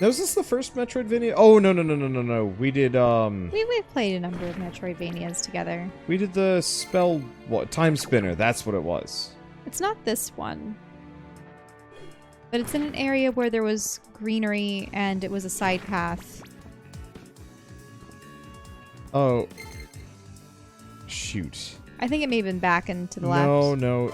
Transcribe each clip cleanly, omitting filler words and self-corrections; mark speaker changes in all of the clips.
Speaker 1: Now, is this the first Metroidvania? Oh, no. We did,
Speaker 2: We've played a number of Metroidvanias together.
Speaker 1: we did the spell, what, Time Spinner. That's what it was.
Speaker 2: It's not this one. But it's in an area where there was greenery and it was a side path.
Speaker 1: Oh. Shoot.
Speaker 2: I think it may have been back and to the left.
Speaker 1: No.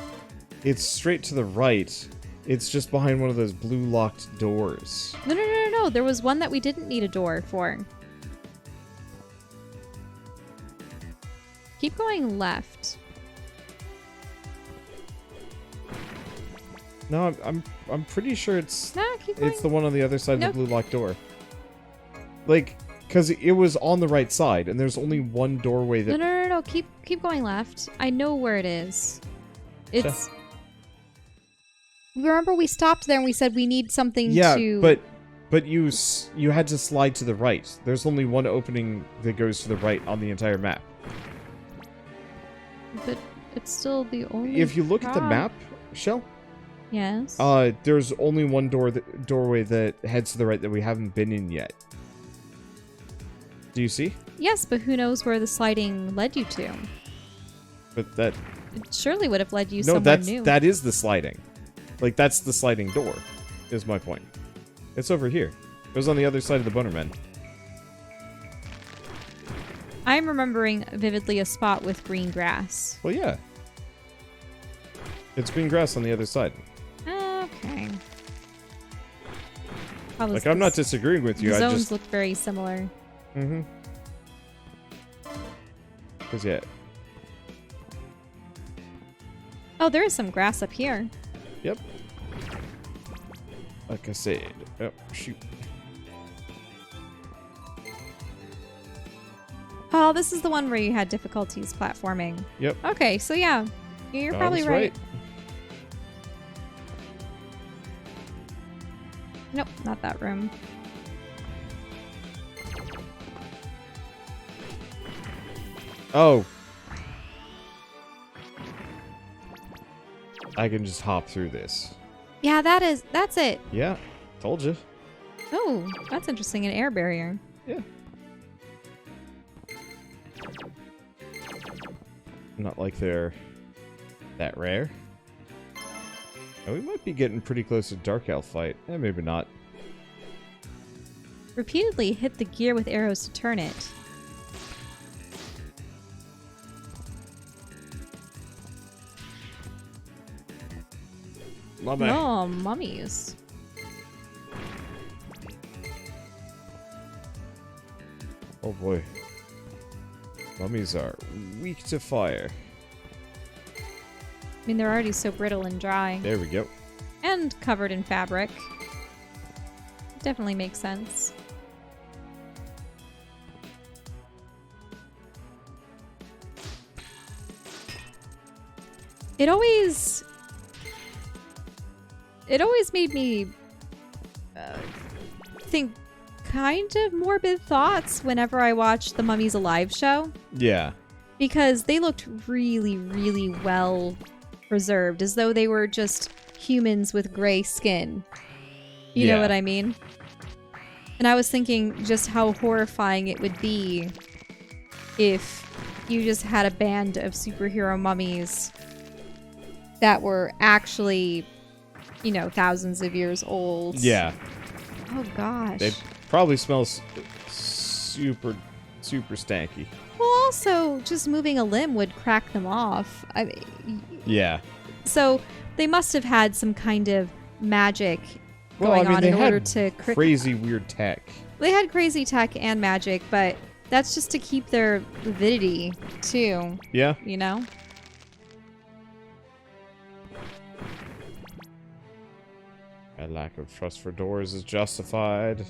Speaker 1: It's straight to the right. It's just behind one of those blue locked doors.
Speaker 2: No. There was one that we didn't need a door for. Keep going left.
Speaker 1: No, I'm pretty sure it's
Speaker 2: No, keep going.
Speaker 1: it's the one on the other side
Speaker 2: Nope.
Speaker 1: of the blue locked door. Like, cause it was on the right side, and there's only one doorway that.
Speaker 2: No. Keep going left. I know where it is. It's. Remember we stopped there and we said we need something
Speaker 1: Yeah,
Speaker 2: to.
Speaker 1: but you had to slide to the right. There's only one opening that goes to the right on the entire map.
Speaker 2: But it's still the only.
Speaker 1: If you look at the map, Shell,
Speaker 2: Yes.
Speaker 1: there's only one doorway that heads to the right that we haven't been in yet. Do you see?
Speaker 2: Yes, but who knows where the sliding led you to?
Speaker 1: But that
Speaker 2: It surely would have led you
Speaker 1: no,
Speaker 2: somewhere new.
Speaker 1: that is the sliding. Like, that's the sliding door, is my point. It's over here. It was on the other side of the Bonermen.
Speaker 2: I'm remembering vividly a spot with green grass.
Speaker 1: Well, yeah. It's green grass on the other side.
Speaker 2: Okay. Probably
Speaker 1: Like, I'm not disagreeing with you.
Speaker 2: The
Speaker 1: I
Speaker 2: zones
Speaker 1: just
Speaker 2: look very similar.
Speaker 1: Mm-hmm. Because, yeah.
Speaker 2: Oh, there is some grass up here.
Speaker 1: Yep. Like I said. Oh, shoot.
Speaker 2: Oh, this is the one where you had difficulties platforming.
Speaker 1: Yep.
Speaker 2: Okay, so yeah. You're probably
Speaker 1: That's
Speaker 2: right. Nope, not that room.
Speaker 1: Oh. I can just hop through this.
Speaker 2: Yeah, that's it.
Speaker 1: Yeah. Told you.
Speaker 2: Oh, that's interesting. An air barrier.
Speaker 1: Yeah. Not like they're that rare. And we might be getting pretty close to Dark Elf fight. Maybe not.
Speaker 2: Repeatedly hit the gear with arrows to turn it.
Speaker 1: Love it.
Speaker 2: Oh, mummies.
Speaker 1: Oh boy. Mummies are weak to fire.
Speaker 2: I mean, they're already so brittle and dry.
Speaker 1: There we go.
Speaker 2: And covered in fabric. Definitely makes sense. It always made me think kind of morbid thoughts whenever I watched the Mummies Alive show.
Speaker 1: Yeah.
Speaker 2: Because they looked really, really well preserved, as though they were just humans with gray skin. You know what I mean? And I was thinking just how horrifying it would be if you just had a band of superhero mummies that were actually, you know, thousands of years old.
Speaker 1: Yeah.
Speaker 2: Oh, gosh.
Speaker 1: They probably smell super, super stanky.
Speaker 2: Well, also, just moving a limb would crack them off.
Speaker 1: Yeah.
Speaker 2: So they must have had some kind of magic
Speaker 1: Well,
Speaker 2: going
Speaker 1: I mean,
Speaker 2: on
Speaker 1: they
Speaker 2: in order
Speaker 1: had
Speaker 2: to
Speaker 1: crazy weird tech.
Speaker 2: They had crazy tech and magic, but that's just to keep their vividity too.
Speaker 1: Yeah.
Speaker 2: You know?
Speaker 1: My lack of trust for doors is justified.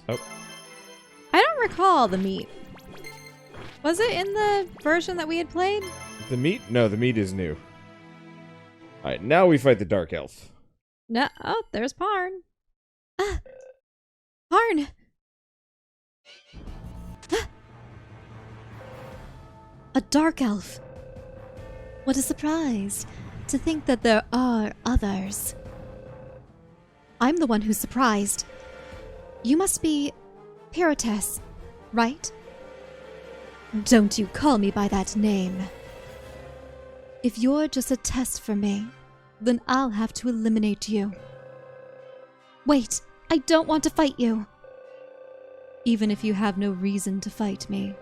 Speaker 1: Oh.
Speaker 2: I don't recall the meat. Was it in the version that we had played?
Speaker 1: The meat? No, the meat is new. Alright, now we fight the Dark Elf.
Speaker 2: No. Oh, there's Parn. Ah. Parn! Ah. A dark elf. What a surprise to think that there are others. I'm the one who's surprised. You must be Pyrotes, right? Don't you call me by that name. If you're just a test for me, then I'll have to eliminate you. Wait, I don't want to fight you. Even if you have no reason to fight me,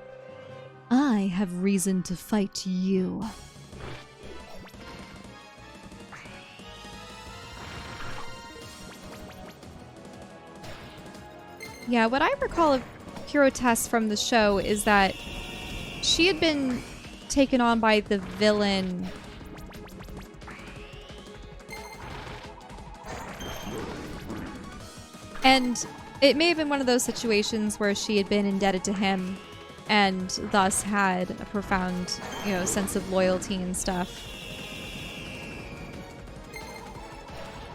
Speaker 2: I have reason to fight you. Yeah, what I recall of Pyrotes from the show is that she had been taken on by the villain. And it may have been one of those situations where she had been indebted to him and thus had a profound, sense of loyalty and stuff.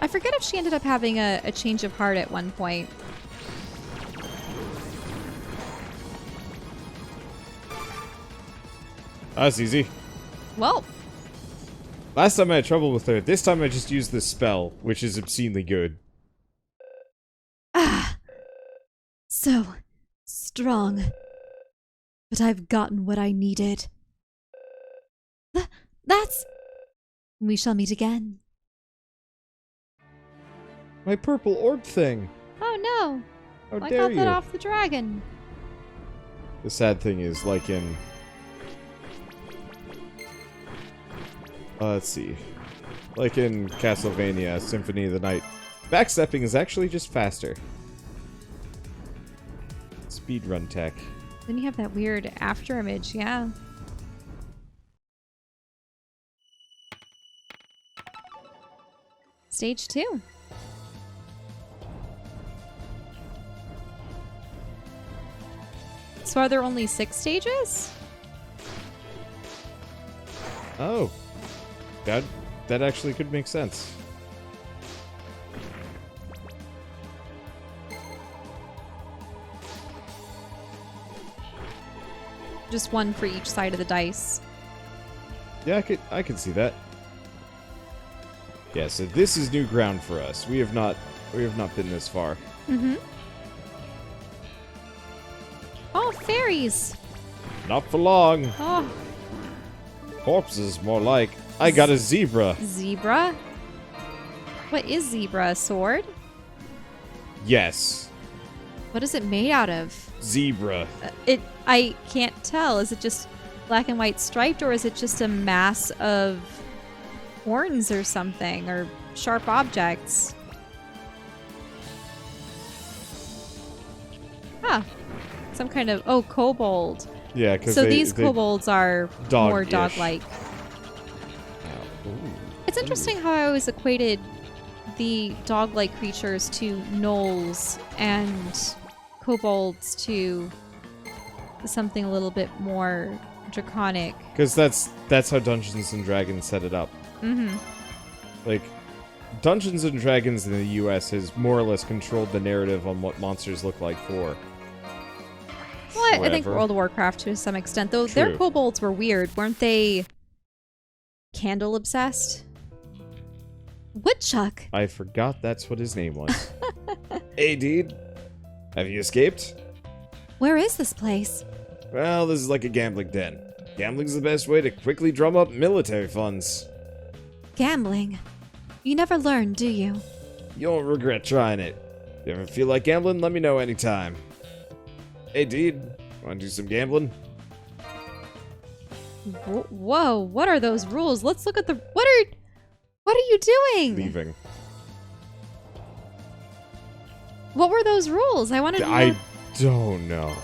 Speaker 2: I forget if she ended up having a change of heart at one point.
Speaker 1: That's easy.
Speaker 2: Well.
Speaker 1: Last time I had trouble with her. This time I just used this spell, which is obscenely good.
Speaker 2: Ah. So strong. But I've gotten what I needed. That's... We shall meet again.
Speaker 1: My purple orb thing.
Speaker 2: Oh no.
Speaker 1: How
Speaker 2: I
Speaker 1: dare
Speaker 2: got
Speaker 1: you.
Speaker 2: that off the dragon.
Speaker 1: The sad thing is, like in... let's see. Like in Castlevania, Symphony of the Night, backstepping is actually just faster. Speedrun tech.
Speaker 2: Then you have that weird after image, yeah. Stage 2. So are there only 6 stages?
Speaker 1: Oh. That actually could make sense.
Speaker 2: Just one for each side of the dice.
Speaker 1: Yeah, I could see that. Yeah, so this is new ground for us. We have not been this far.
Speaker 2: Mm-hmm. Oh, fairies!
Speaker 1: Not for long.
Speaker 2: Oh.
Speaker 1: Corpses, more like. I got a zebra.
Speaker 2: Zebra? What is zebra? A sword?
Speaker 1: Yes.
Speaker 2: What is it made out of?
Speaker 1: Zebra.
Speaker 2: I can't tell. Is it just black and white striped, or is it just a mass of horns or something, or sharp objects? Huh. Some kind of... Oh, kobold.
Speaker 1: Yeah, because
Speaker 2: so these kobolds are more dog-like.
Speaker 1: Ooh.
Speaker 2: It's interesting how I always equated the dog-like creatures to gnolls and kobolds to something a little bit more draconic.
Speaker 1: Because that's how Dungeons and Dragons set it up.
Speaker 2: Mm-hmm.
Speaker 1: Like, Dungeons and Dragons in the US has more or less controlled the narrative on what monsters look like for.
Speaker 2: Well, I think World of Warcraft to some extent, though.
Speaker 1: True.
Speaker 2: Their kobolds were weird, weren't they? Candle obsessed? Woodchuck.
Speaker 1: I forgot that's what his name was. Hey, dude. Have you escaped?
Speaker 2: Where is this place?
Speaker 1: Well, this is like a gambling den. Gambling's the best way to quickly drum up military funds.
Speaker 2: Gambling? You never learn, do you?
Speaker 1: You won't regret trying it. If you ever feel like gambling, let me know anytime. Hey, dude. Wanna do some gambling?
Speaker 2: Whoa, what are those rules? Let's look at the... What are you doing?
Speaker 1: Leaving.
Speaker 2: What were those rules? I wanted to know.
Speaker 1: I don't know.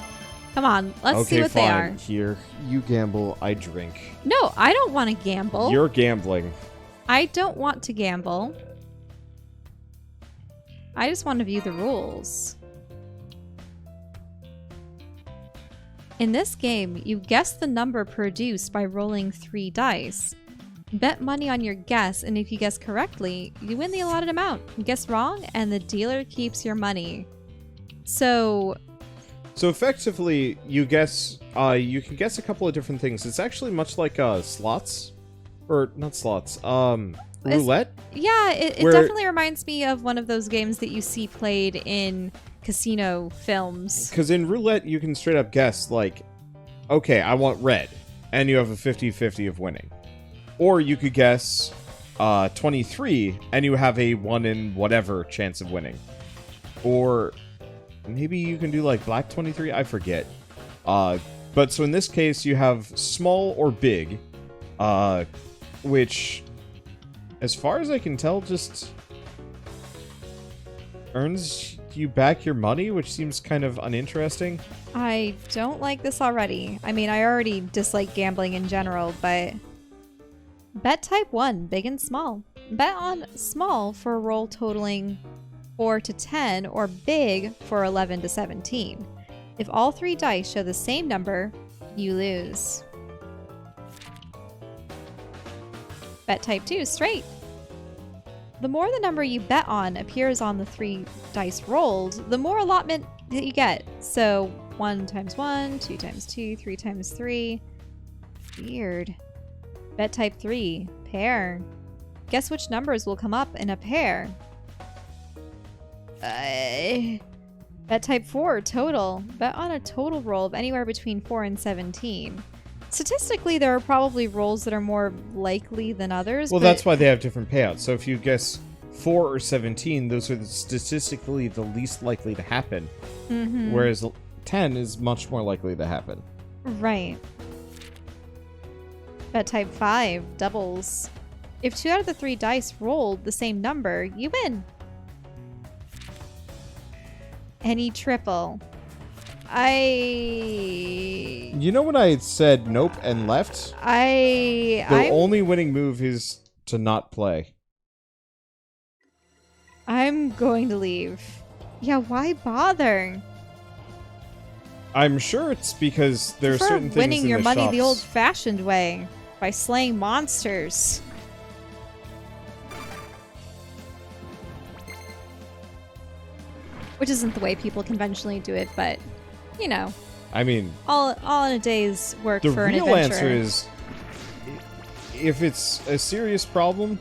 Speaker 2: Come on, let's see what
Speaker 1: fine.
Speaker 2: they are.
Speaker 1: Here, you gamble, I drink.
Speaker 2: No, I don't want to gamble.
Speaker 1: You're gambling.
Speaker 2: I don't want to gamble. I just want to view the rules. In this game, you guess the number produced by rolling 3 dice. Bet money on your guess, and if you guess correctly, you win the allotted amount. You guess wrong, and the dealer keeps your money. So
Speaker 1: effectively, you guess, you can guess a couple of different things. It's actually much like slots. Or not slots. Roulette?
Speaker 2: Yeah, it definitely reminds me of one of those games that you see played in casino films.
Speaker 1: Because in roulette, you can straight up guess, like, okay, I want red. And you have a 50-50 of winning. Or you could guess 23, and you have a 1 in whatever chance of winning. Or maybe you can do, like, black 23? I forget. But so in this case, you have small or big, which, as far as I can tell, just earns you back your money, which seems kind of uninteresting.
Speaker 2: I don't like this already. I mean, I already dislike gambling in general, but bet type 1, big and small. Bet on small for a roll totaling 4 to 10 or big for 11 to 17. If all 3 dice show the same number, you lose. Bet type 2, straight. The more the number you bet on appears on the 3 dice rolled, the more allotment that you get. So 1 times 1, 2 times 2, 3 times 3. Weird. Bet type 3, pair. Guess which numbers will come up in a pair. Bet type 4, total. Bet on a total roll of anywhere between 4 and 17. Statistically, there are probably rolls that are more likely than others.
Speaker 1: Well, that's why they have different payouts. So if you guess 4 or 17, those are statistically the least likely to happen.
Speaker 2: Mm-hmm.
Speaker 1: Whereas 10 is much more likely to happen.
Speaker 2: Right. Bet type 5, doubles. If 2 out of the 3 dice rolled the same number, you win. Any triple.
Speaker 1: You know when I said nope and left? The only winning move is to not play.
Speaker 2: I'm going to leave. Yeah, why bother?
Speaker 1: I'm sure it's because there are certain things
Speaker 2: winning
Speaker 1: in
Speaker 2: your
Speaker 1: the
Speaker 2: money
Speaker 1: shops.
Speaker 2: the old-fashioned way, by slaying monsters. Which isn't the way people conventionally do it, but, you know.
Speaker 1: I mean,
Speaker 2: all in a day's work for an adventure.
Speaker 1: The real answer is, if it's a serious problem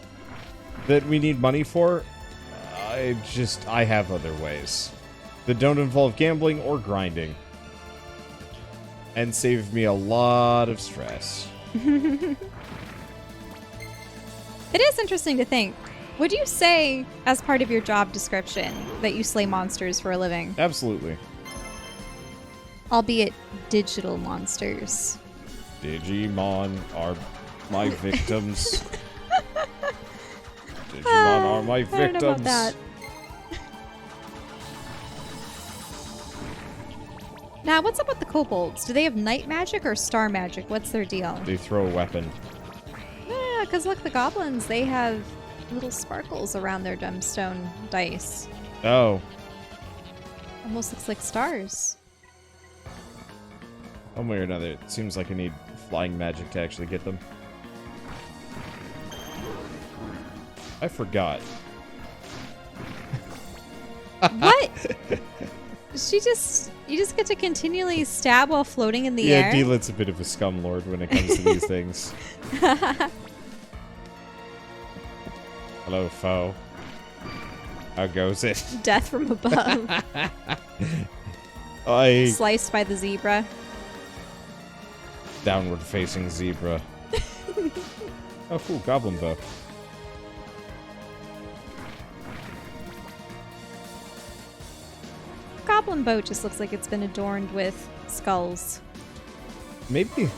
Speaker 1: that we need money for, I have other ways that don't involve gambling or grinding. And save me a lot of stress.
Speaker 2: It is interesting to think. Would you say, as part of your job description, that you slay monsters for a living?
Speaker 1: Absolutely.
Speaker 2: Albeit digital monsters.
Speaker 1: Digimon are my victims. Digimon are my victims.
Speaker 2: I don't know about that. Now, what's up with the kobolds? Do they have night magic or star magic? What's their deal?
Speaker 1: They throw a weapon.
Speaker 2: Yeah, because look, the goblins, they have little sparkles around their gemstone dice.
Speaker 1: Oh.
Speaker 2: Almost looks like stars.
Speaker 1: One way or another, it seems like I need flying magic to actually get them. I forgot.
Speaker 2: What? You just get to continually stab while floating in the air?
Speaker 1: Yeah, Deedlit's a bit of a scumlord when it comes to these things. Hello, foe. How goes it?
Speaker 2: Death from above. Sliced by the zebra.
Speaker 1: Downward facing zebra. Oh, cool. Goblin bow.
Speaker 2: Goblin boat just looks like it's been adorned with skulls.
Speaker 1: Maybe.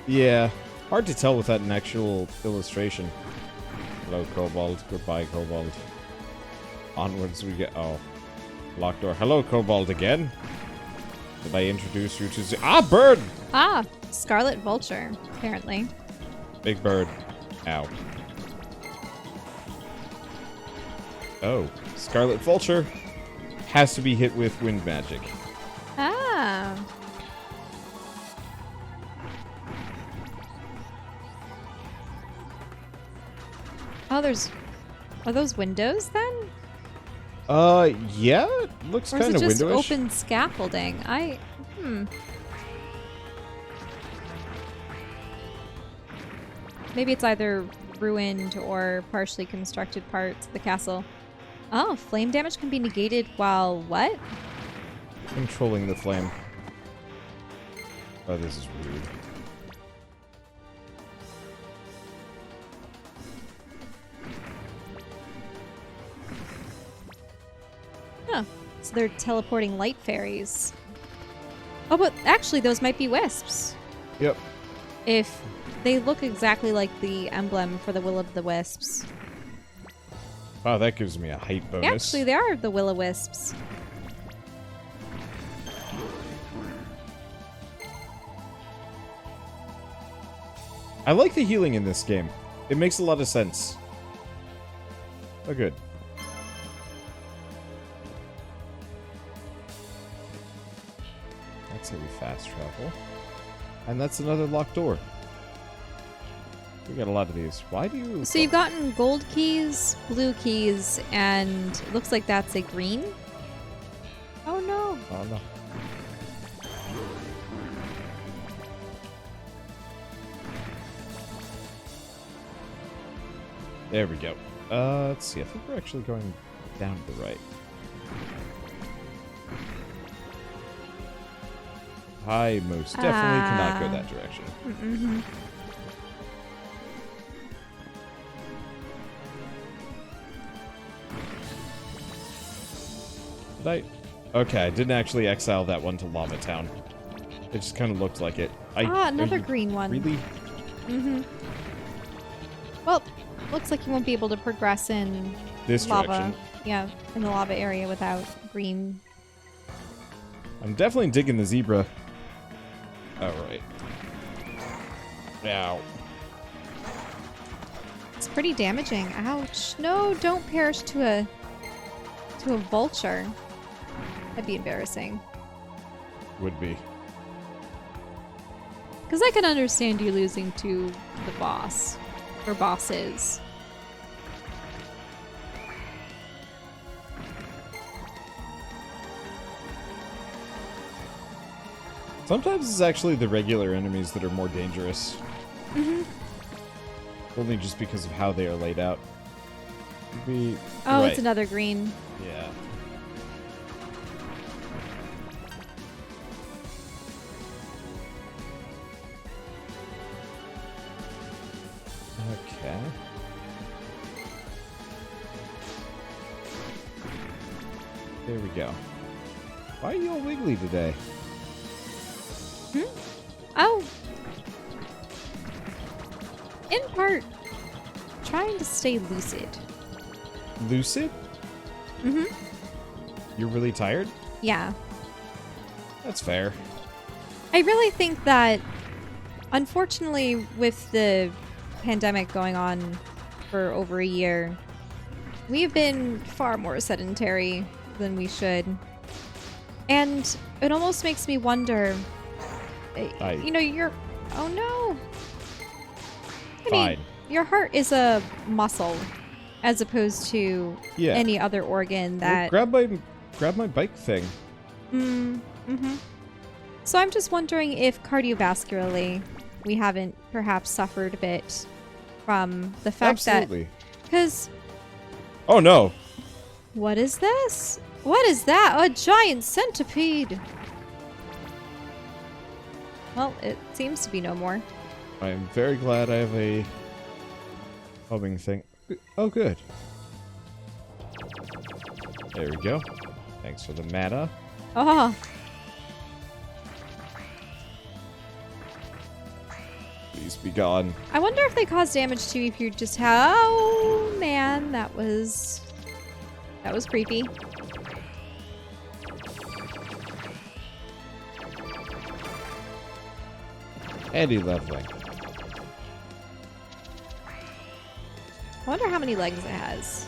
Speaker 1: Yeah. Hard to tell without an actual illustration. Hello, Kobold. Goodbye, Kobold. Onwards we get... Oh. Locked door. Hello, Kobold again. Did I introduce you to... bird!
Speaker 2: Ah, Scarlet Vulture, apparently.
Speaker 1: Big bird. Ow. Oh. Scarlet Vulture has to be hit with wind magic.
Speaker 2: Ah. Oh, are those windows then?
Speaker 1: Yeah, it looks kind of windowish.
Speaker 2: Or is it just open scaffolding? Maybe it's either ruined or partially constructed parts of the castle. Oh, flame damage can be negated while what?
Speaker 1: Controlling the flame. Oh, this is rude.
Speaker 2: Huh. So they're teleporting light fairies. Oh, but actually those might be wisps.
Speaker 1: Yep.
Speaker 2: If they look exactly like the emblem for the Will-o'-the-Wisps.
Speaker 1: Wow, that gives me a height bonus.
Speaker 2: Actually, they are the Will-o'-Wisps.
Speaker 1: I like the healing in this game. It makes a lot of sense. Oh, good. That's how we fast travel. And that's another locked door. We got a lot of these. Why do you...
Speaker 2: So you've gotten gold keys, blue keys, and it looks like that's a green? Oh no.
Speaker 1: Oh, no. There we go. Let's see. I think we're actually going down to the right. I most definitely cannot go that direction.
Speaker 2: Mm-hmm.
Speaker 1: Did I? Okay, I didn't actually exile that one to Lava Town. It just kind of looked like it.
Speaker 2: Another green one.
Speaker 1: Really?
Speaker 2: Mm-hmm. Well, looks like you won't be able to progress in
Speaker 1: This
Speaker 2: lava.
Speaker 1: direction.
Speaker 2: Yeah, in the lava area without green.
Speaker 1: I'm definitely digging the zebra. Alright. Ow.
Speaker 2: It's pretty damaging. Ouch. No, don't perish to a vulture. That'd be embarrassing.
Speaker 1: Would be.
Speaker 2: Because I can understand you losing to the boss. Or bosses.
Speaker 1: Sometimes it's actually the regular enemies that are more dangerous.
Speaker 2: Mm-hmm.
Speaker 1: Only just because of how they are laid out.
Speaker 2: Oh,
Speaker 1: right.
Speaker 2: It's another green.
Speaker 1: Yeah. Okay. There we go. Why are you all wiggly today?
Speaker 2: Oh. In part, trying to stay lucid.
Speaker 1: Lucid?
Speaker 2: Mm-hmm.
Speaker 1: You're really tired?
Speaker 2: Yeah.
Speaker 1: That's fair.
Speaker 2: I really think that, unfortunately, with the pandemic going on for over a year, we've been far more sedentary than we should. And it almost makes me wonder, you know, oh no. I mean, your heart is a muscle as opposed to any other organ that...
Speaker 1: Well, grab my bike thing.
Speaker 2: Mm-hmm. So I'm just wondering if cardiovascularly we haven't perhaps suffered a bit from the fact that... Because...
Speaker 1: Oh no!
Speaker 2: What is this? What is that? A giant centipede! Well, it seems to be no more.
Speaker 1: I am very glad I have a homing thing. Oh, good. There we go. Thanks for the mana.
Speaker 2: Oh.
Speaker 1: Please be gone.
Speaker 2: I wonder if they cause damage too if you just have... Oh, man, that was creepy.
Speaker 1: Andy Lovely.
Speaker 2: I wonder how many legs it has.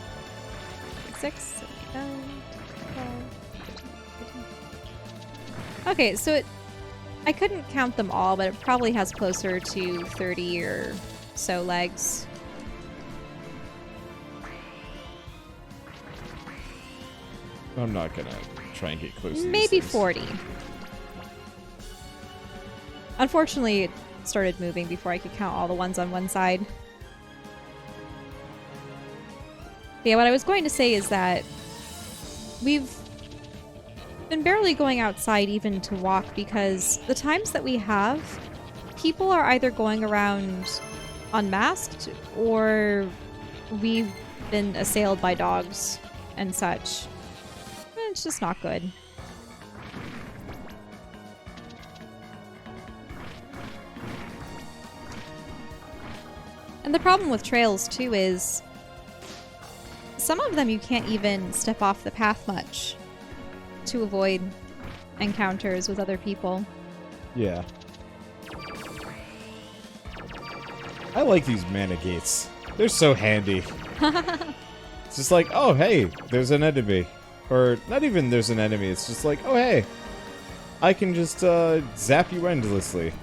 Speaker 2: 6, 7, 12, 13. Okay, so I couldn't count them all, but it probably has closer to 30 or so legs.
Speaker 1: I'm not gonna try and get close to these
Speaker 2: Maybe
Speaker 1: things.
Speaker 2: 40. Unfortunately, started moving before I could count all the ones on one side. But yeah, what I was going to say is that we've been barely going outside even to walk because the times that we have, people are either going around unmasked or we've been assailed by dogs and such. It's just not good. And the problem with trails too is some of them you can't even step off the path much to avoid encounters with other people.
Speaker 1: Yeah. I like these mana gates. They're so handy. It's just like, oh hey, there's an enemy. Or not even there's an enemy, it's just like, oh hey, I can just zap you endlessly.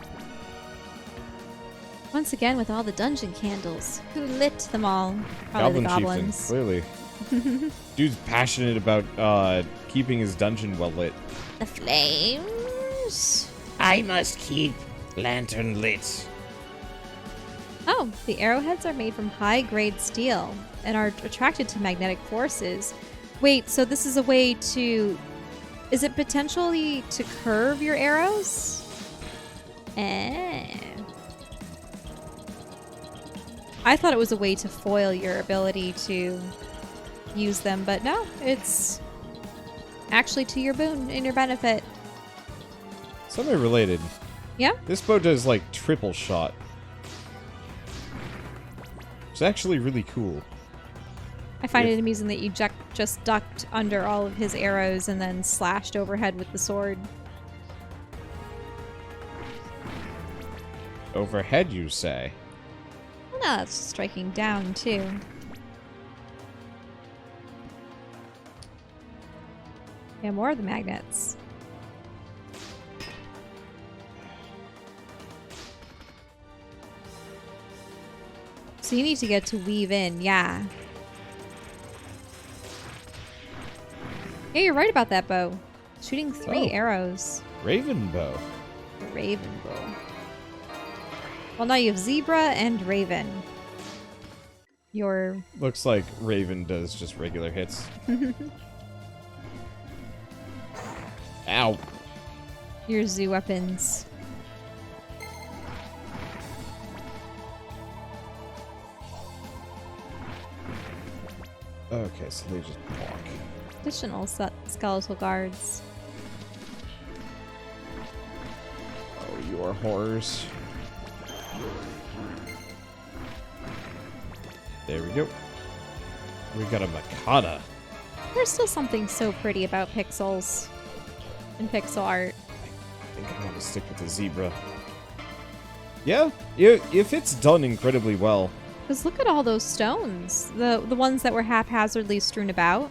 Speaker 2: Once again with all the dungeon candles. Who lit them all? Probably
Speaker 1: Goblin
Speaker 2: the goblins.
Speaker 1: Chieftain, clearly. Dude's passionate about keeping his dungeon well lit.
Speaker 2: The flames.
Speaker 3: I must keep lantern lit.
Speaker 2: Oh, the arrowheads are made from high-grade steel and are attracted to magnetic forces. Wait, so this is a way to... Is it potentially to curve your arrows? I thought it was a way to foil your ability to use them, but no, it's actually to your boon and your benefit.
Speaker 1: Semi-related.
Speaker 2: Yeah?
Speaker 1: This bow does like triple shot. It's actually really cool.
Speaker 2: I find it amusing that you just ducked under all of his arrows and then slashed overhead with the sword.
Speaker 1: Overhead, you say?
Speaker 2: Well, no, that's striking down, too. Yeah, more of the magnets. So you need to get to weave in, yeah. Yeah, you're right about that bow. Shooting 3 arrows.
Speaker 1: Raven bow.
Speaker 2: Raven bow. Well, now you have zebra and raven. Your...
Speaker 1: Looks like Raven does just regular hits. Ow.
Speaker 2: Your zoo weapons.
Speaker 1: Okay, so they just block.
Speaker 2: Additional skeletal guards.
Speaker 1: Oh, you are horrors. There we go. We got a Makata.
Speaker 2: There's still something so pretty about pixels and pixel art.
Speaker 1: I think I'm gonna stick with the zebra. Yeah, if it's done incredibly well.
Speaker 2: Because look at all those stones. The ones that were haphazardly strewn about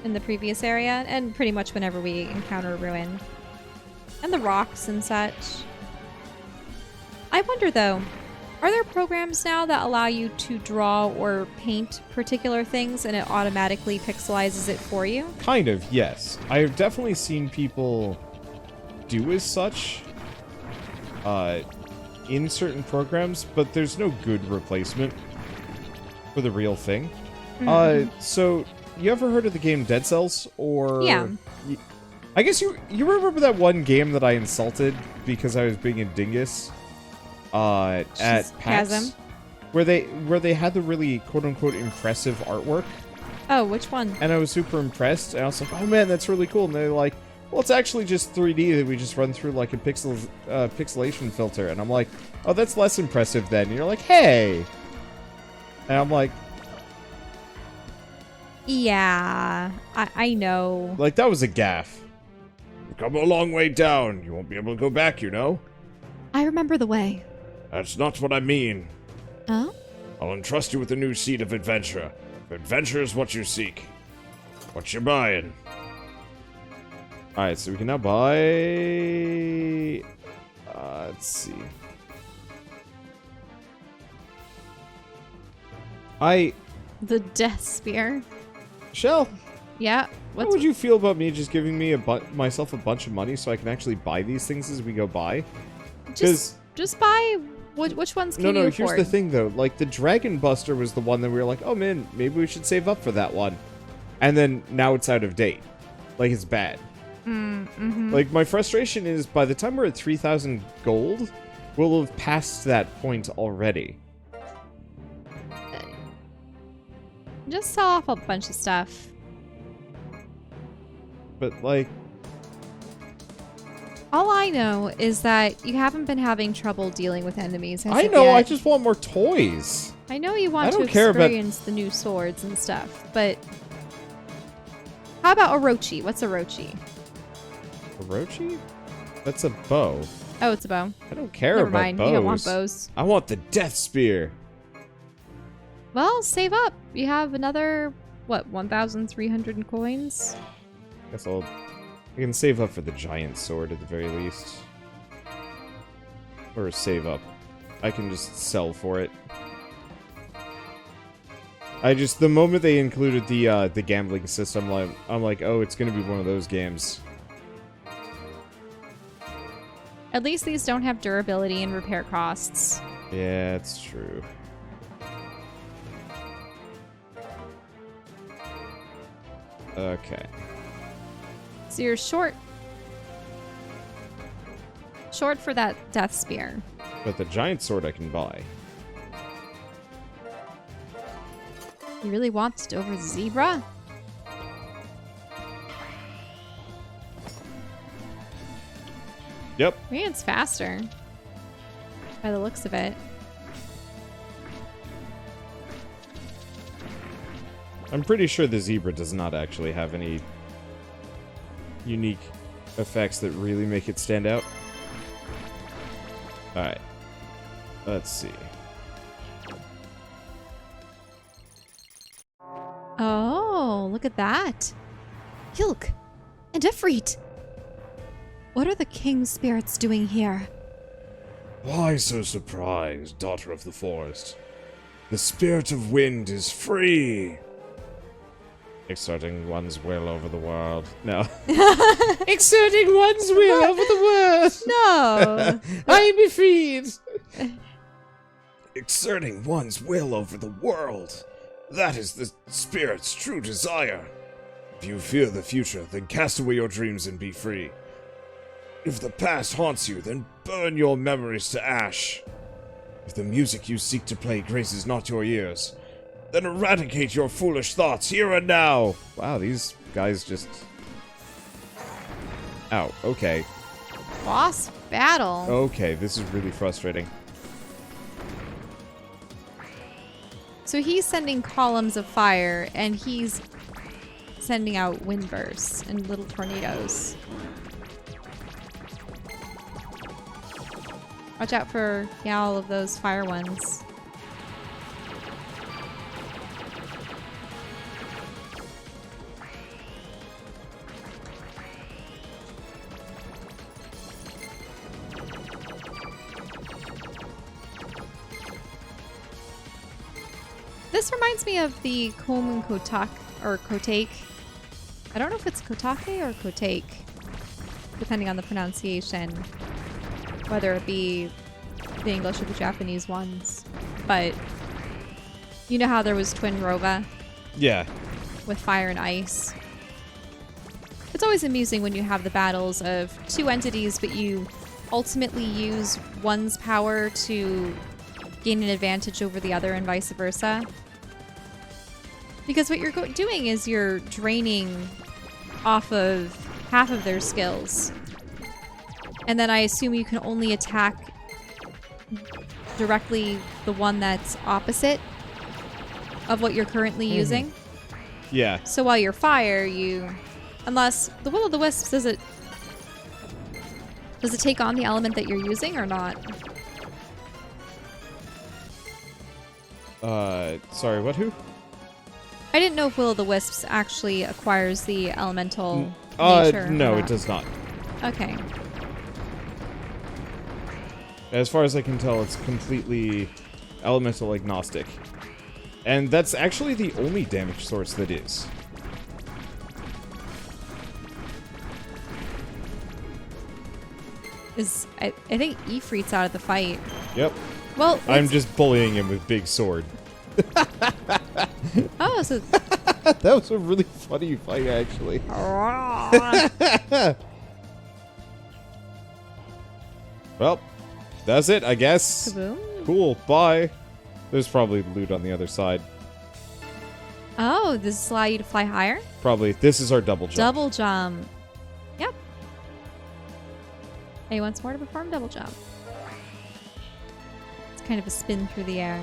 Speaker 2: in the previous area, and pretty much whenever we encounter a ruin. And the rocks and such. I wonder though, are there programs now that allow you to draw or paint particular things and it automatically pixelizes it for you?
Speaker 1: Kind of, yes. I've definitely seen people do as such in certain programs, but there's no good replacement for the real thing. So you ever heard of the game Dead Cells? Or
Speaker 2: yeah.
Speaker 1: I guess you remember that one game that I insulted because I was being a dingus at PAX,
Speaker 2: Chasm?
Speaker 1: where they had the really quote unquote impressive artwork.
Speaker 2: Oh, which one?
Speaker 1: And I was super impressed, and I was like, oh man, that's really cool. And they're like, well, it's actually just 3D that we just run through like a pixelation filter. And I'm like, oh, that's less impressive then. And you're like, hey. And I'm like,
Speaker 2: yeah, I know.
Speaker 1: like, that was a gaffe. You've come a long way down. You won't be able to go back, you know?
Speaker 2: I remember the way.
Speaker 1: That's not what I mean.
Speaker 2: Oh?
Speaker 1: I'll entrust you with a new seed of adventure. Adventure is what you seek. What you buying? Alright, so we can now buy... let's see.
Speaker 2: The Death Spear.
Speaker 1: Shell,
Speaker 2: Yeah.
Speaker 1: how would you feel about me just giving me myself a bunch of money so I can actually buy these things as we go by?
Speaker 2: Just Just buy... Which ones can you
Speaker 1: No,
Speaker 2: afford?
Speaker 1: here's the thing, though. Like, the Dragon Buster was the one that we were like, oh, man, maybe we should save up for that one. And then now it's out of date. Like, it's bad. Like, my frustration is by the time we're at 3,000 gold, we'll have passed that point already.
Speaker 2: Just sell off a bunch of stuff.
Speaker 1: But, like...
Speaker 2: All I know is that you haven't been having trouble dealing with enemies.
Speaker 1: I know, I just want more toys.
Speaker 2: I know you want
Speaker 1: I
Speaker 2: to
Speaker 1: don't care about-
Speaker 2: experience the new swords and stuff, but... How about Orochi? What's Orochi?
Speaker 1: Orochi? That's a bow.
Speaker 2: Oh, it's a bow.
Speaker 1: I don't care
Speaker 2: Never
Speaker 1: about
Speaker 2: mind.
Speaker 1: bows.
Speaker 2: You don't want bows.
Speaker 1: I want the Death Spear.
Speaker 2: Well, save up. You have another, what, 1,300 in coins?
Speaker 1: Guess I can save up for the giant sword at the very least. Or save up. I can just sell for it. The moment they included the gambling system, I'm like, oh, it's gonna be one of those games.
Speaker 2: At least these don't have durability and repair costs.
Speaker 1: Yeah, it's true. Okay.
Speaker 2: So you're short for that death spear.
Speaker 1: But the giant sword I can buy.
Speaker 2: You really want it over the zebra?
Speaker 1: Yep.
Speaker 2: Maybe it's faster. By the looks of it.
Speaker 1: I'm pretty sure the zebra does not actually have any unique effects that really make it stand out. Alright. Let's see.
Speaker 2: Oh, look at that. Hilk and Ifrit. What are the king's spirits doing here?
Speaker 4: Why so surprised, daughter of the forest? The spirit of wind is free.
Speaker 1: Exerting one's will over the world. No. Exerting one's will over the world.
Speaker 2: No.
Speaker 1: I am be freed.
Speaker 4: Exerting one's will over the world. That is the spirit's true desire. If you fear the future, then cast away your dreams and be free. If the past haunts you, then burn your memories to ash. If the music you seek to play graces not your ears, then eradicate your foolish thoughts here and now.
Speaker 1: Wow, these guys just... Ow, okay.
Speaker 2: Boss battle.
Speaker 1: Okay, this is really frustrating.
Speaker 2: So he's sending columns of fire, and he's sending out wind bursts and little tornadoes. Watch out for, yeah, all of those fire ones. This reminds me of the Komen Kotak, or Kotake. I don't know if it's Kotake or Kotake, depending on the pronunciation, whether it be the English or the Japanese ones. But you know how there was Twin Rova
Speaker 1: Yeah.
Speaker 2: with fire and ice? It's always amusing when you have the battles of two entities, but you ultimately use one's power to gain an advantage over the other and vice versa. Because what you're doing is you're draining off of half of their skills. And then I assume you can only attack directly the one that's opposite of what you're currently using.
Speaker 1: Yeah.
Speaker 2: So while you're fire, unless the Will of the Wisps, does it take on the element that you're using or not?
Speaker 1: Sorry, what, who?
Speaker 2: I didn't know if Will of the Wisps actually acquires the elemental nature.
Speaker 1: No,
Speaker 2: or
Speaker 1: it
Speaker 2: not.
Speaker 1: does not.
Speaker 2: Okay.
Speaker 1: As far as I can tell, it's completely elemental agnostic. And that's actually the only damage source that is.
Speaker 2: I think Ifrit's out of the fight.
Speaker 1: Yep.
Speaker 2: Well,
Speaker 1: I'm just bullying him with big sword.
Speaker 2: Oh, so
Speaker 1: That was a really funny fight, actually. Well, that's it, I guess.
Speaker 2: kaboom.
Speaker 1: Cool, bye. There's probably loot on the other side.
Speaker 2: Oh, does this allow you to fly higher?
Speaker 1: Probably. This is our double jump.
Speaker 2: Double jump. Yep. Hey, once more to perform double jump. It's kind of a spin through the air.